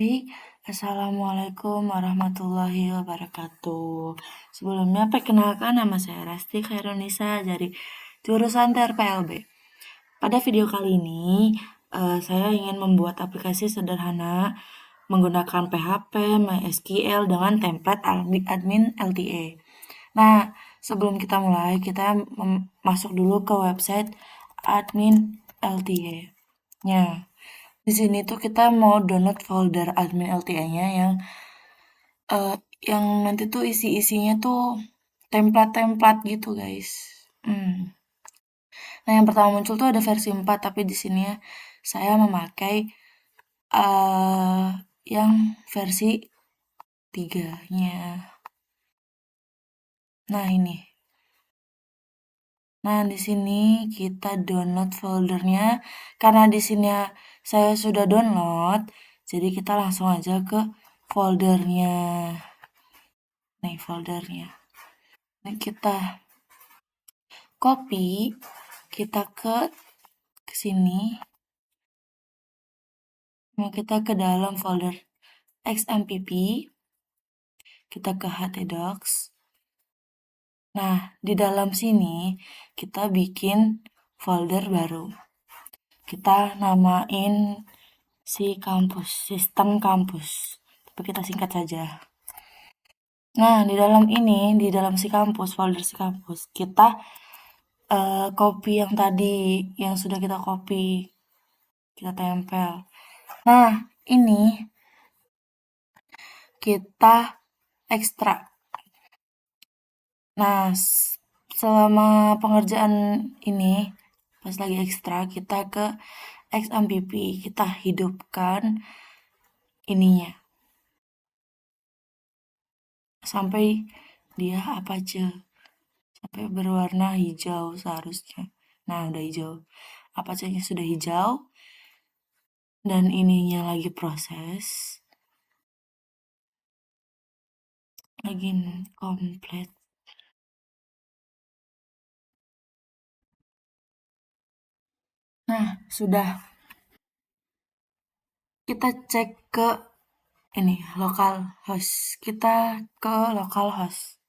Baik, Assalamualaikum warahmatullahi wabarakatuh. Sebelumnya perkenalkan nama saya Rasti Khairunisa dari jurusan TRPLB. Pada video kali ini, saya ingin membuat aplikasi sederhana menggunakan PHP, MySQL dengan template admin LTA. Nah, sebelum kita mulai, kita masuk dulu ke website admin LTA-nya. Di sini tuh kita mau download folder admin LTA-nya eh, yang nanti tuh isi-isinya tuh template-template gitu, guys. Nah, yang pertama muncul tuh ada versi 4, tapi di sini ya saya memakai eh yang versi 3-nya. Nah, ini. Nah, di sini kita download foldernya. Karena di sini saya sudah download, jadi kita langsung aja ke foldernya. Nih foldernya. Ini kita copy, kita ke sini. Nah, kita ke dalam folder XMPP. Kita ke htdocs. Nah, di dalam sini kita bikin folder baru. Kita namain si kampus, sistem kampus. Tapi kita singkat saja. Nah, di dalam ini, di dalam si kampus, folder si kampus, kita copy yang tadi, yang sudah kita copy. Kita tempel. Nah, ini kita ekstrak. Nah, selama pengerjaan ini, pas lagi ekstrak, kita ke XMPP, kita hidupkan ininya. Sampai dia apa aja. Sampai berwarna hijau seharusnya. Nah, udah hijau. Apa aja sudah hijau. Dan ininya lagi proses. Lagi komplit. Nah, sudah. Kita cek ke ini localhost. Kita ke localhost.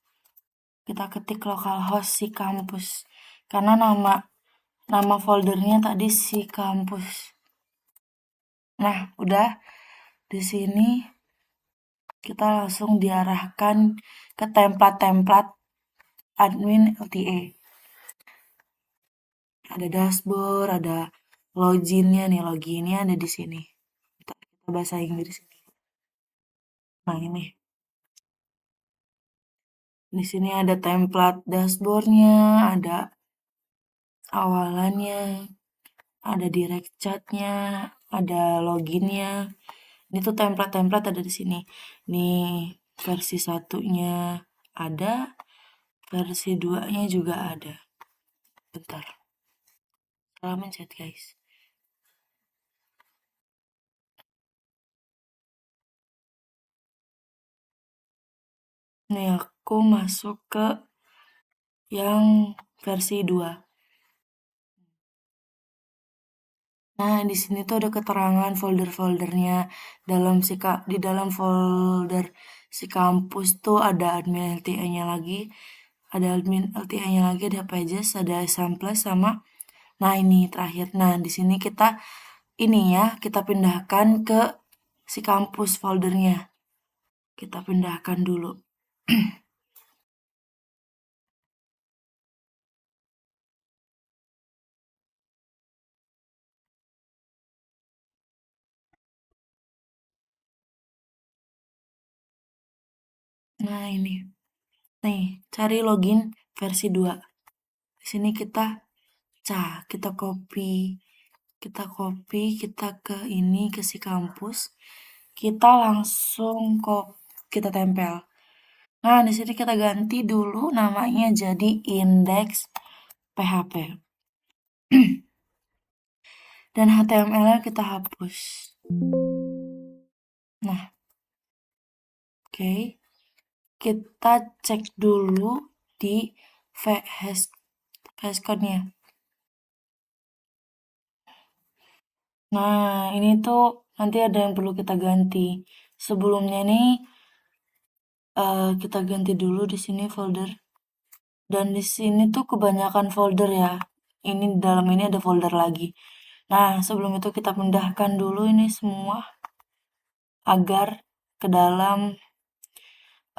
Kita ketik localhost si kampus. Karena nama foldernya tadi si kampus. Nah, udah di sini kita langsung diarahkan ke template-template admin LTA. Ada dashboard, ada loginnya nih, loginnya ada di sini. Kita bahasa Inggris ini. Nah, ini. Di sini ada template dashboardnya, ada awalannya, ada direct chatnya, ada loginnya. Ini tuh template-template ada di sini. Nih versi satunya ada, versi 2-nya juga ada. Bentar. Salah mencet, guys. Nih aku masuk ke yang versi 2. Nah, di sini tuh ada keterangan folder-foldernya. Di dalam folder si kampus tuh ada admin LTA-nya lagi, ada pages, ada samples sama. Nah, ini terakhir. Nah, di sini kita pindahkan ke si kampus foldernya. Kita pindahkan dulu. Nah, ini. Nih, cari login versi 2. Di sini kita copy. Kita ke ini, ke si kampus. Kita langsung kita tempel. Nah, di sini kita ganti dulu namanya jadi index PHP. Dan HTML-nya kita hapus. Nah, oke. Kita cek dulu di VS Code-nya. Nah, ini tuh nanti ada yang perlu kita ganti. Sebelumnya nih, kita ganti dulu di sini folder. Dan di sini tuh kebanyakan folder ya. Ini di dalam ini ada folder lagi. Nah, sebelum itu kita pindahkan dulu ini semua agar ke dalam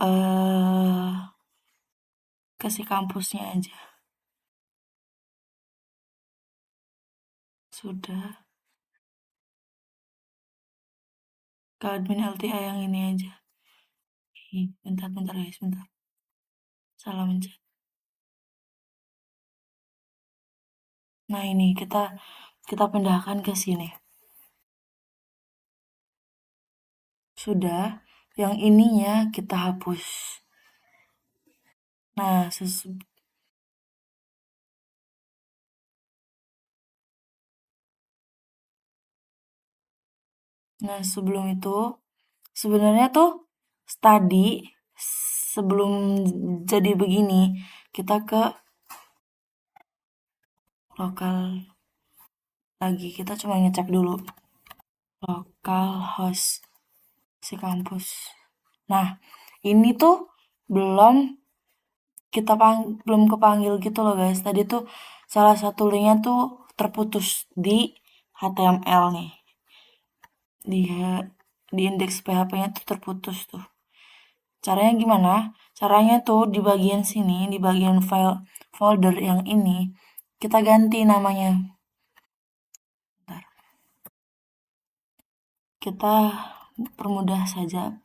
eh ke si kampusnya aja. Sudah. Ke admin LTA yang ini aja. Bentar guys, bentar. Salah mencet. Nah, ini kita pindahkan ke sini. Sudah, yang ininya kita hapus. Nah, sebelum itu, sebenarnya tuh tadi sebelum jadi begini, kita ke lokal lagi. Kita cuma ngecek dulu lokal host si kampus. Nah, ini tuh belum belum kepanggil gitu loh guys. Tadi tuh salah satu linknya tuh terputus di HTML nih. Di indeks PHP-nya tuh terputus tuh. Caranya gimana? Caranya tuh di bagian sini, di bagian file folder yang ini, kita ganti namanya. Bentar. Kita permudah saja.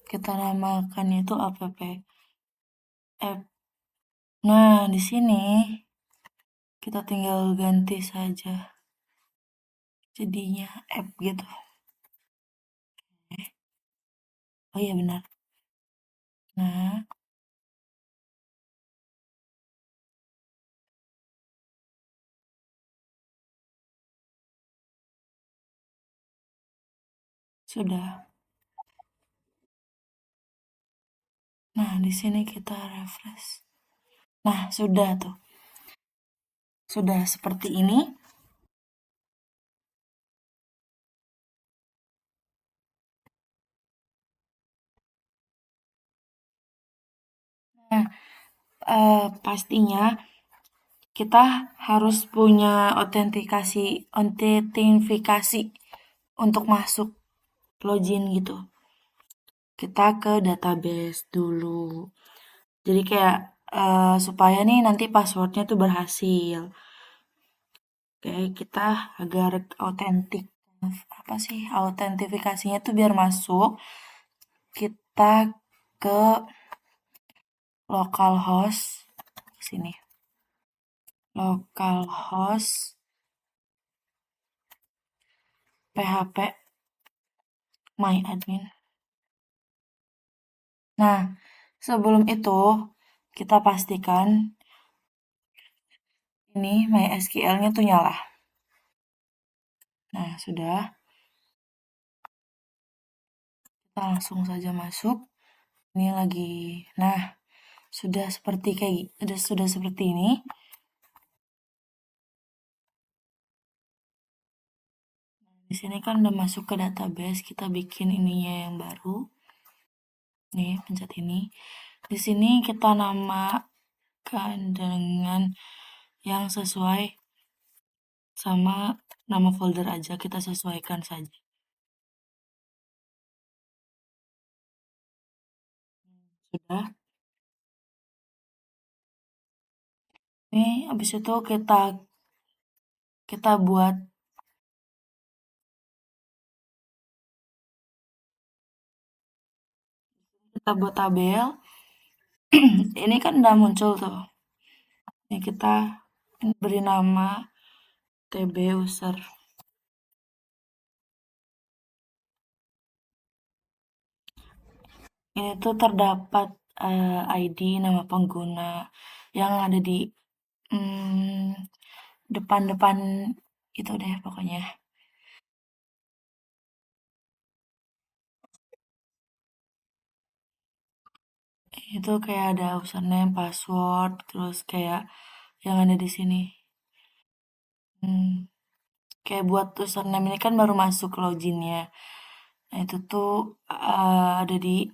Kita namakan itu app app. Nah, di sini kita tinggal ganti saja jadinya app gitu. Oh iya benar. Nah, sudah. Nah, di sini kita refresh. Nah, sudah tuh. Sudah seperti ini. Nah, pastinya kita harus punya autentifikasi untuk masuk login gitu. Kita ke database dulu. Jadi kayak supaya nih nanti passwordnya tuh berhasil. Oke, kita agar autentik apa sih autentifikasinya tuh biar masuk, kita ke localhost sini. Localhost PHP my admin. Nah, sebelum itu kita pastikan ini MySQL-nya tuh nyala. Nah, sudah. Kita langsung saja masuk. Ini lagi. Nah, sudah seperti ini. Di sini kan udah masuk ke database, kita bikin ininya yang baru. Nih, pencet ini. Di sini kita namakan dengan yang sesuai sama nama folder aja, kita sesuaikan saja. Sudah. Ini habis itu kita buat tabel. Ini kan udah muncul tuh. Ini kita beri nama TB user. Ini tuh terdapat ID nama pengguna yang ada di depan-depan itu deh pokoknya. Itu kayak ada username, password, terus kayak yang ada di sini. Hmm, kayak buat username ini kan baru masuk loginnya. Nah, itu tuh ada di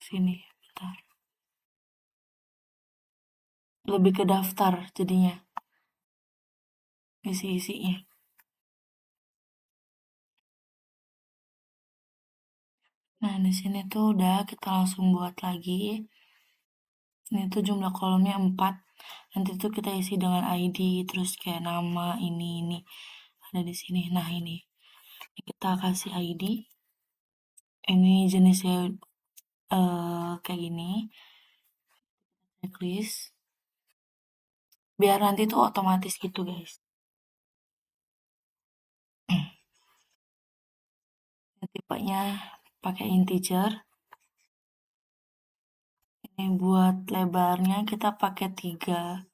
sini. Bentar. Lebih ke daftar jadinya isi-isinya. Nah, di sini tuh udah kita langsung buat lagi. Ini tuh jumlah kolomnya 4. Nanti tuh kita isi dengan ID, terus kayak nama, ini. Ada di sini. Nah, ini. Kita kasih ID. Ini jenisnya kayak gini. Checklist. Biar nanti tuh otomatis gitu, guys. Tipenya pakai integer. Ini buat lebarnya kita pakai 3.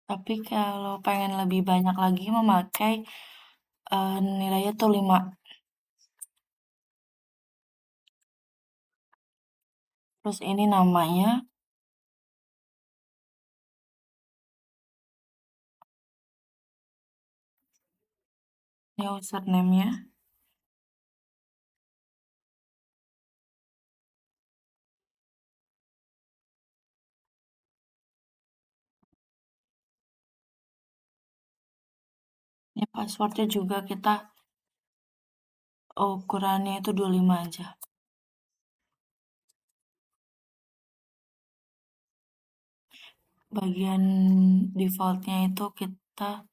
Tapi kalau pengen lebih banyak lagi memakai nilainya tuh 5. Terus ini namanya. Ini username-nya. Ini passwordnya juga kita ukurannya itu 25 aja. Bagian defaultnya itu kita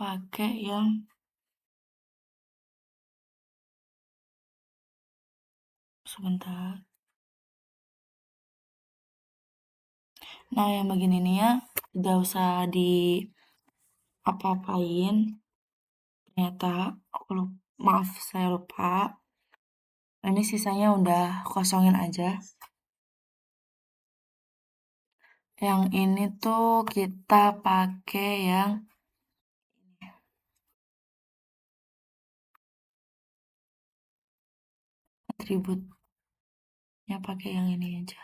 pakai yang sebentar. Nah, yang bagian ini ya udah usah di apa-apain. Ternyata aku lupa, maaf saya lupa. Ini sisanya udah kosongin aja. Yang ini tuh kita pakai yang atributnya, pakai yang ini aja.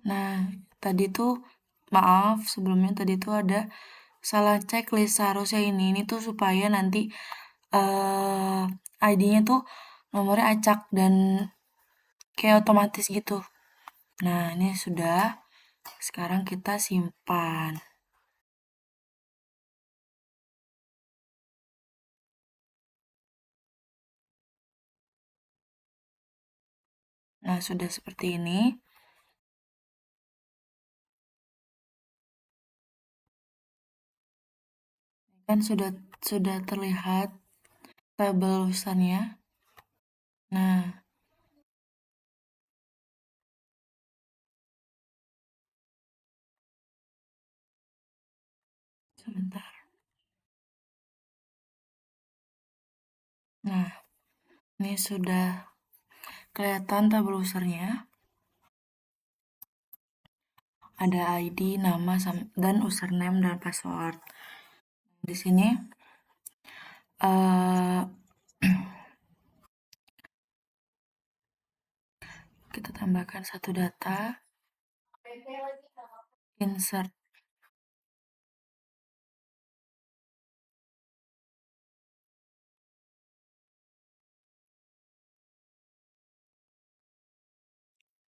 Nah, tadi tuh maaf sebelumnya tadi tuh ada salah checklist, seharusnya ini tuh supaya nanti ID-nya tuh nomornya acak dan kayak otomatis gitu. Nah, ini sudah. Sekarang kita simpan. Nah, sudah seperti ini. Kan sudah terlihat tabel urusannya. Nah, sebentar. Nah, ini sudah kelihatan tabel usernya. Ada ID, nama, dan username dan password. Di sini eh kita tambahkan satu data, insert.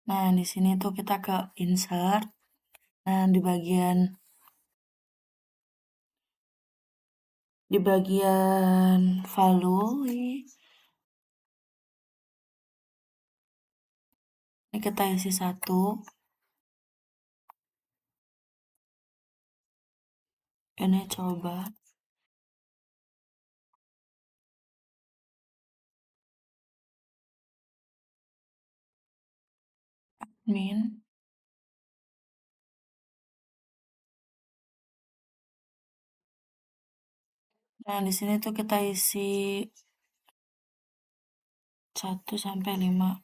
Nah, di sini tuh kita ke insert. Nah, di bagian value ini kita isi 1. Ini coba min. Nah, di sini tuh kita isi 1 sampai 5.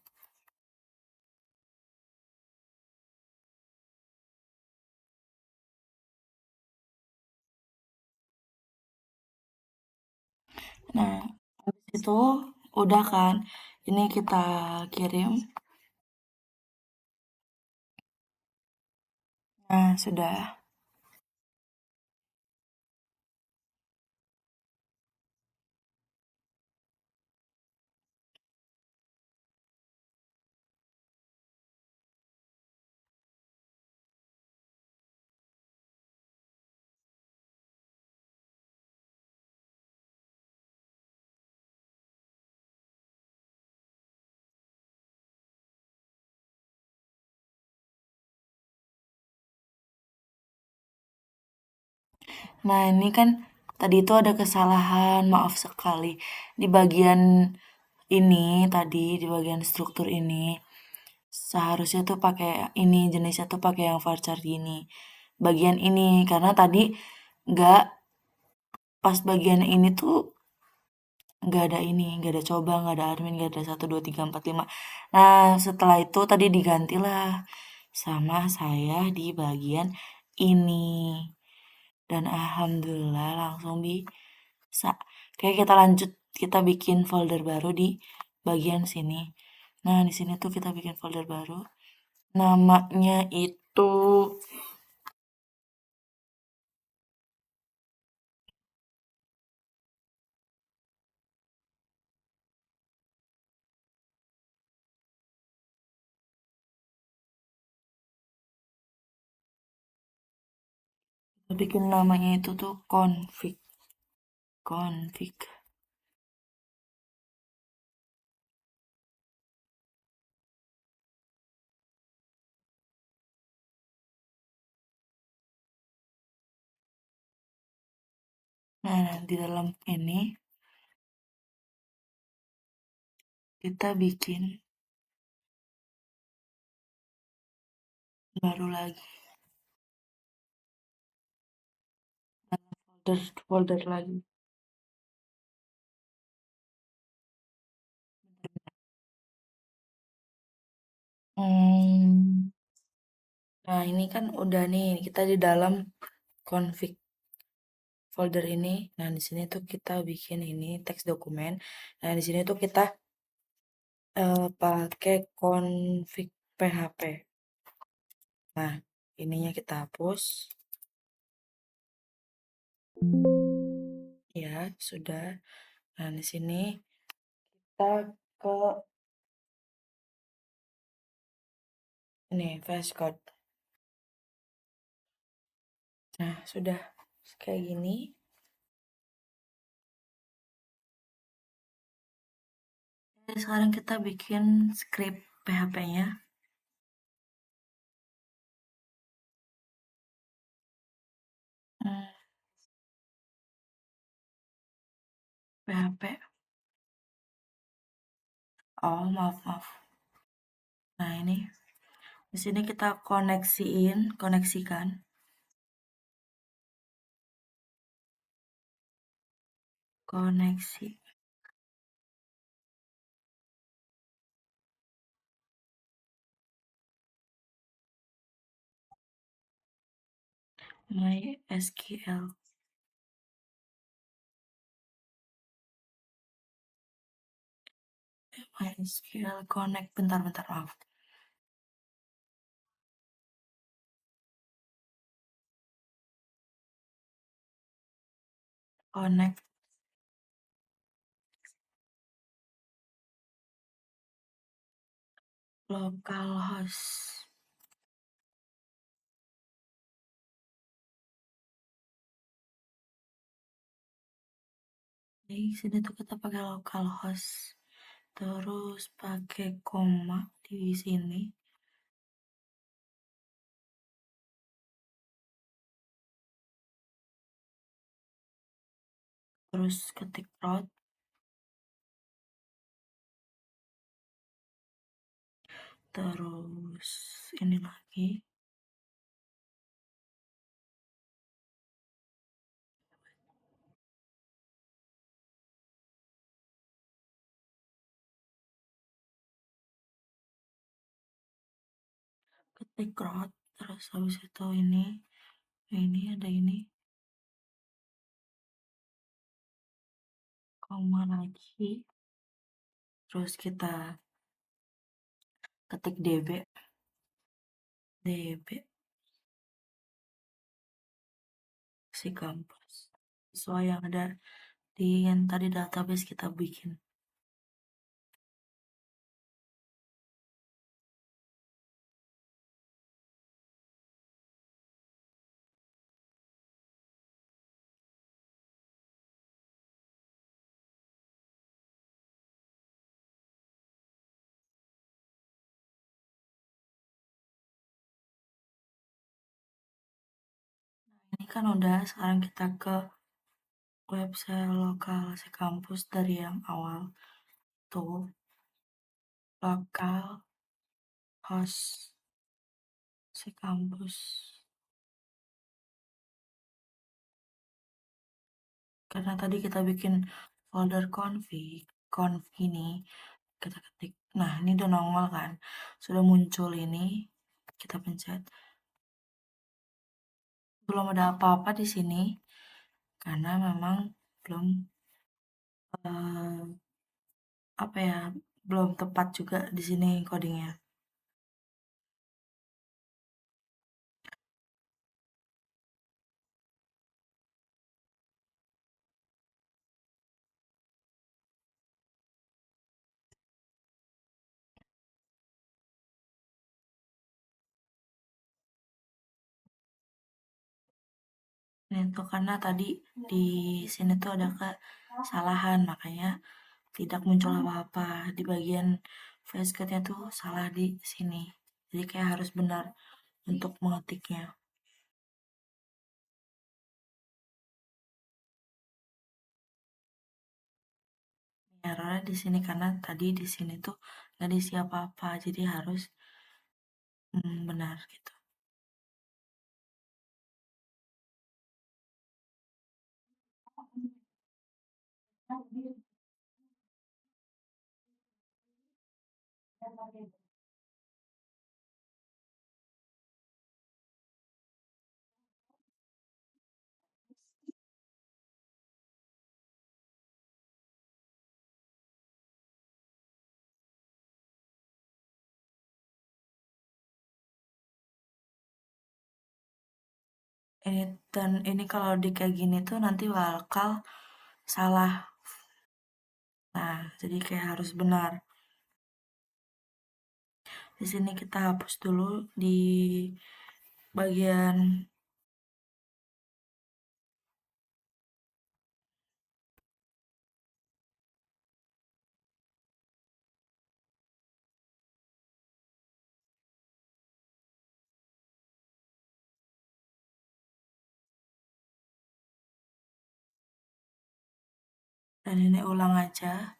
Nah, habis itu udah kan, ini kita kirim. Nah, sudah. Nah, ini kan tadi itu ada kesalahan, maaf sekali. Di bagian ini tadi, di bagian struktur ini, seharusnya tuh pakai ini, jenisnya tuh pakai yang varchar gini. Bagian ini, karena tadi nggak, pas bagian ini tuh nggak ada ini, nggak ada coba, nggak ada admin, nggak ada 1, 2, 3, 4, 5. Nah, setelah itu tadi digantilah sama saya di bagian ini. Dan alhamdulillah langsung bisa. Kayak kita lanjut, kita bikin folder baru di bagian sini. Nah, di sini tuh kita bikin folder baru. Namanya itu kita bikin namanya itu tuh config. Nah, di dalam ini kita bikin baru lagi folder lagi. Hmm, nah ini kan udah nih kita di dalam config folder ini. Nah di sini tuh kita bikin ini teks dokumen. Nah di sini tuh kita pakai config PHP. Nah ininya kita hapus. Ya sudah. Nah di sini kita ke ini VS Code. Nah sudah kayak gini. Jadi sekarang kita bikin script PHP-nya. Hmm, PHP. Oh, maaf, maaf. Nah, ini di sini kita koneksikan koneksi MySQL. MySQL connect, bentar, maaf. Connect localhost. Jadi sini tuh kita pakai localhost. Terus pakai koma di sini. Terus ketik root. Terus ini lagi. Ketik root. Terus habis itu ini ada ini. koma lagi, terus kita ketik db si kampus sesuai yang ada di yang tadi database kita bikin. Ini kan udah, sekarang kita ke website lokal si kampus dari yang awal tuh, lokal host si kampus. Karena tadi kita bikin folder conf ini, kita ketik. Nah, ini udah nongol kan. Sudah muncul ini, kita pencet. Belum ada apa-apa di sini karena memang belum apa ya, belum tepat juga di sini codingnya. Ini tuh karena tadi di sini tuh ada kesalahan, makanya tidak muncul apa-apa di bagian voice code-nya tuh salah di sini. Jadi kayak harus benar untuk mengetiknya. Errornya di sini karena tadi di sini tuh nggak diisi apa-apa, jadi harus benar gitu. Dan ini kalau di kayak gini tuh nanti bakal salah. Nah, jadi kayak harus benar. Di sini kita hapus dulu di bagian dan ini ulang aja.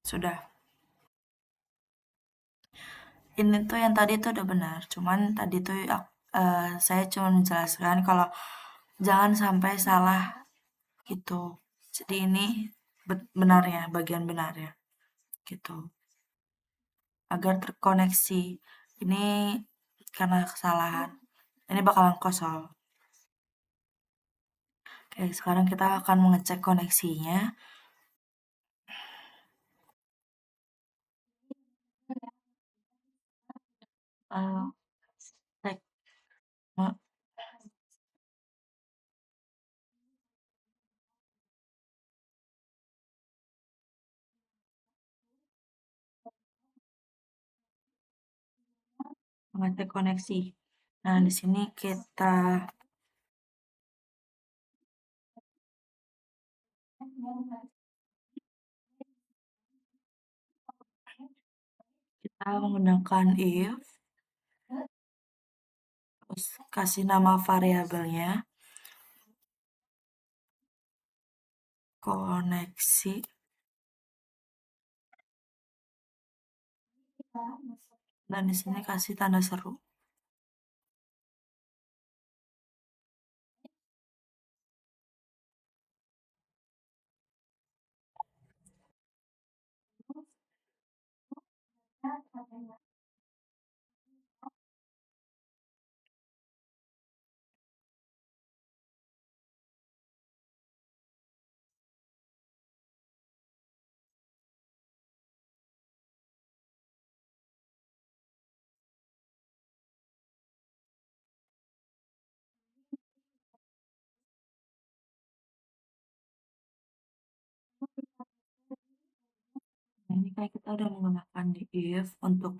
Sudah. Ini tuh yang tadi tuh udah benar. Cuman tadi tuh saya cuma menjelaskan kalau jangan sampai salah gitu. Jadi ini benarnya, bagian benarnya gitu. Agar terkoneksi. Ini karena kesalahan. Ini bakalan kosong. Oke, sekarang kita akan mengecek koneksinya. Eh, cek mengecek koneksi. Nah, di sini kita menggunakan if, terus kasih nama variabelnya koneksi, dan di sini kasih tanda seru. ini kayak kita udah menggunakan div untuk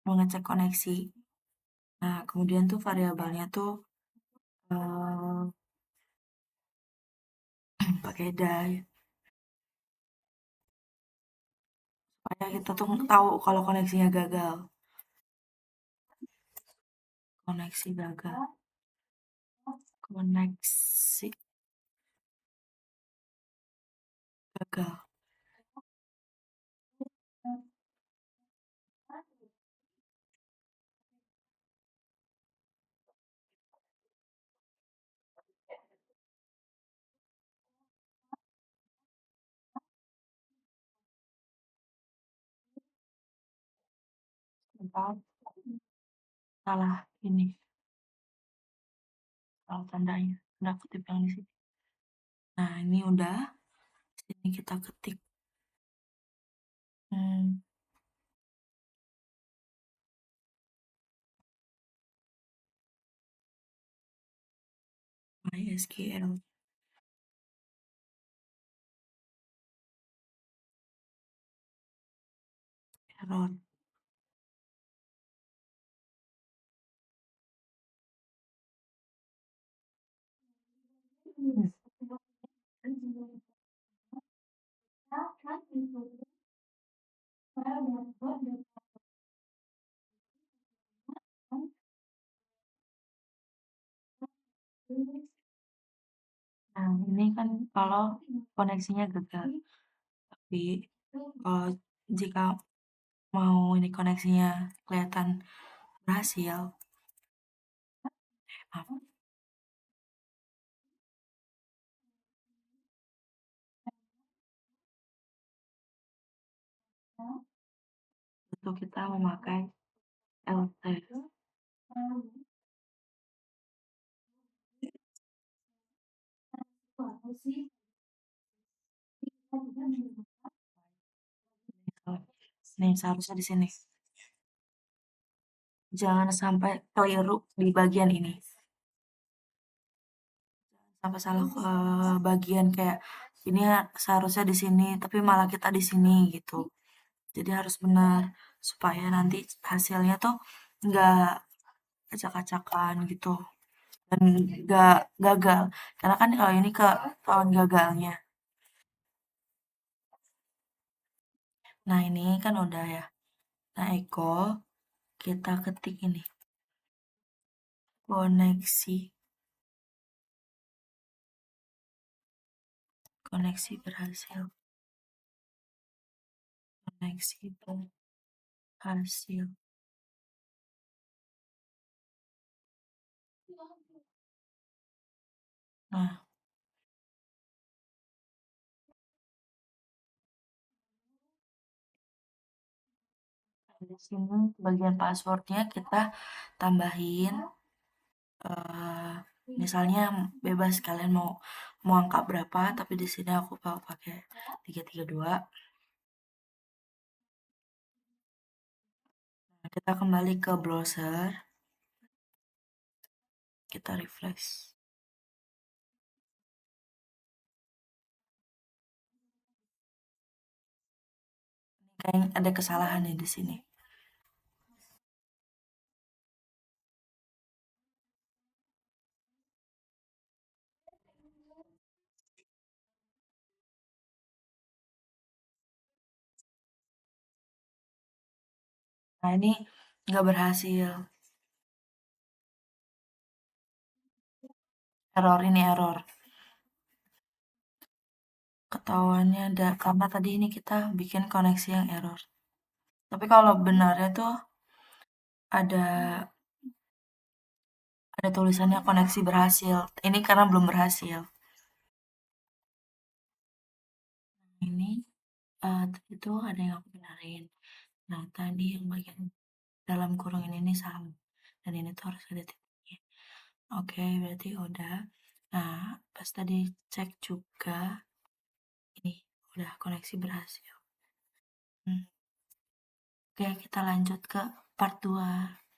mengecek koneksi. Nah, kemudian tuh variabelnya tuh pakai die supaya kita tuh tahu kalau koneksinya gagal. Koneksi gagal. Koneksi gagal. Bentar, salah ini, salah tandanya, tanda kutip yang di sini. Nah, ini udah. Sini kita ketik. MySQL error. Nah, ini kan kalau koneksinya gagal. Tapi kalau jika mau ini koneksinya kelihatan berhasil, maaf, itu kita memakai LT. Nih, seharusnya di sini. Jangan sampai keliru di bagian ini. Sampai salah bagian kayak ini seharusnya di sini, tapi malah kita di sini gitu. Jadi harus benar supaya nanti hasilnya tuh nggak acak-acakan gitu dan nggak gagal. Karena kan kalau ini ke tahun gagalnya. Nah, ini kan udah ya. Nah, Eko kita ketik ini koneksi koneksi berhasil. Koneksi berhasil. Nah, di sini bagian passwordnya kita tambahin eh misalnya bebas kalian mau mau angka berapa, tapi di sini aku mau pakai 332. Nah, kita kembali ke browser, kita refresh. Kayaknya ada kesalahan nih di sini. Nah, ini nggak berhasil. Error ini error. Ketahuannya ada karena tadi ini kita bikin koneksi yang error. Tapi kalau benarnya tuh ada tulisannya koneksi berhasil. Ini karena belum berhasil. Ini itu ada yang aku benerin. Nah, tadi yang bagian dalam kurung ini salah. Dan ini tuh harus ada titiknya. Oke, berarti udah. Nah, pas tadi cek juga ini udah koneksi berhasil. Oke, kita lanjut ke part 2.